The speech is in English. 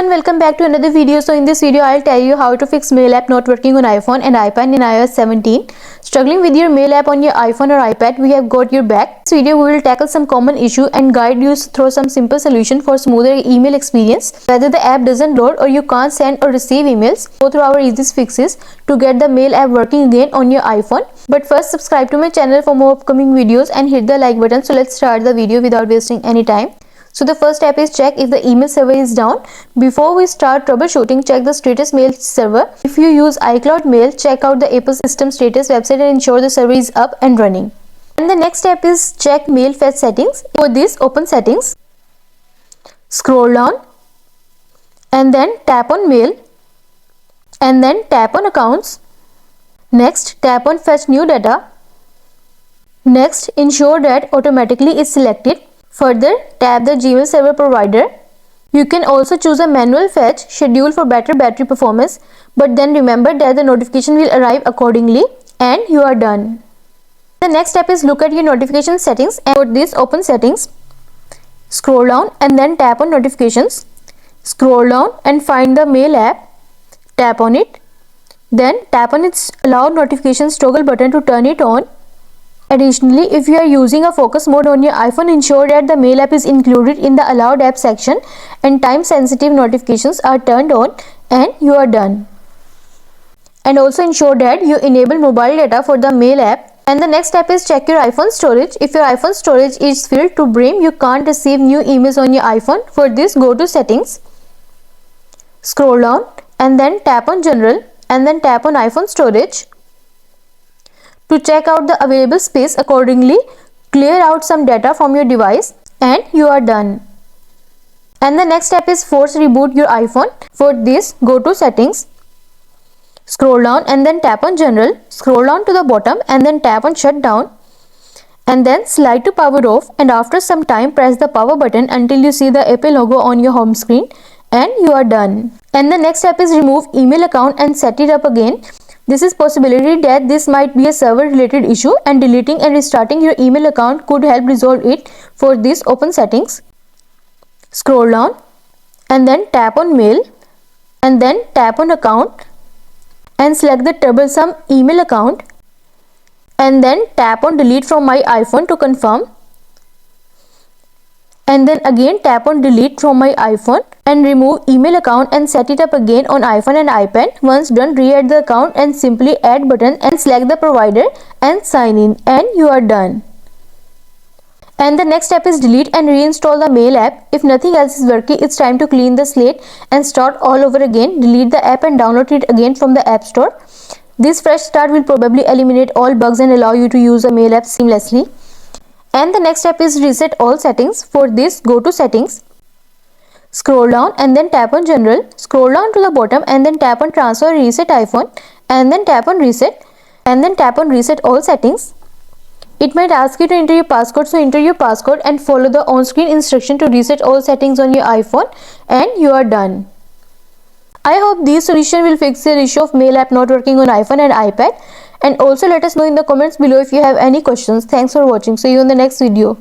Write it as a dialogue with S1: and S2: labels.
S1: everyone, welcome back to another video. So in this video I'll tell you how to fix mail app not working on iPhone and iPad in iOS 17. Struggling with your mail app on your iPhone or iPad, we have got your back. In this video we will tackle some common issue and guide you through some simple solution for smoother email experience. Whether the app doesn't load or you can't send or receive emails, go through our easy fixes to get the mail app working again on your iPhone. But first, subscribe to my channel for more upcoming videos and hit the like button. So let's start the video without wasting any time. So the first step is check if the email server is down. Before we start troubleshooting, check the status mail server. If you use iCloud Mail, check out the Apple System Status website and ensure the server is up and running. And the next step is check mail fetch settings. For this, open settings, scroll down and then tap on mail and then tap on accounts. Next, tap on fetch new data. Next, ensure that automatically is selected. Further, tap the Gmail server provider. You can also choose a manual fetch schedule for better battery performance, but then remember that the notification will arrive accordingly and you are done. The next step is look at your notification settings, and for this, open settings, scroll down and then tap on notifications. Scroll down and find the mail app, tap on it, then tap on its allow notifications toggle button to turn it on. Additionally, if you are using a focus mode on your iPhone, ensure that the mail app is included in the allowed app section and time sensitive notifications are turned on and you are done. And also ensure that you enable mobile data for the mail app. And the next step is check your iPhone storage. If your iPhone storage is filled to brim, you can't receive new emails on your iPhone. For this, go to settings, scroll down and then tap on general and then tap on iPhone storage. To check out the available space accordingly, clear out some data from your device and you are done. And the next step is force reboot your iPhone. For this, go to settings, scroll down and then tap on general, scroll down to the bottom and then tap on shutdown and then slide to power off, and after some time press the power button until you see the Apple logo on your home screen and you are done. And the next step is remove email account and set it up again. This is possibility that this might be a server related issue and deleting and restarting your email account could help resolve it. For this, open settings, scroll down and then tap on mail and then tap on account and select the troublesome email account and then tap on delete from my iPhone to confirm. And then again tap on delete from my iPhone and remove email account and set it up again on iPhone and iPad. Once done, re-add the account and simply add button and select the provider and sign in and you are done. And the next step is delete and reinstall the mail app. If nothing else is working, it's time to clean the slate and start all over again. Delete the app and download it again from the App Store. This fresh start will probably eliminate all bugs and allow you to use the mail app seamlessly. And the next step is reset all settings. For this, go to settings, scroll down and then tap on general, scroll down to the bottom and then tap on transfer reset iPhone and then tap on reset and then tap on reset all settings. It might ask you to enter your passcode, so enter your passcode and follow the on-screen instruction to reset all settings on your iPhone and you are done. I hope this solution will fix the issue of mail app not working on iPhone and iPad. And also let us know in the comments below if you have any questions. Thanks for watching. See you in the next video.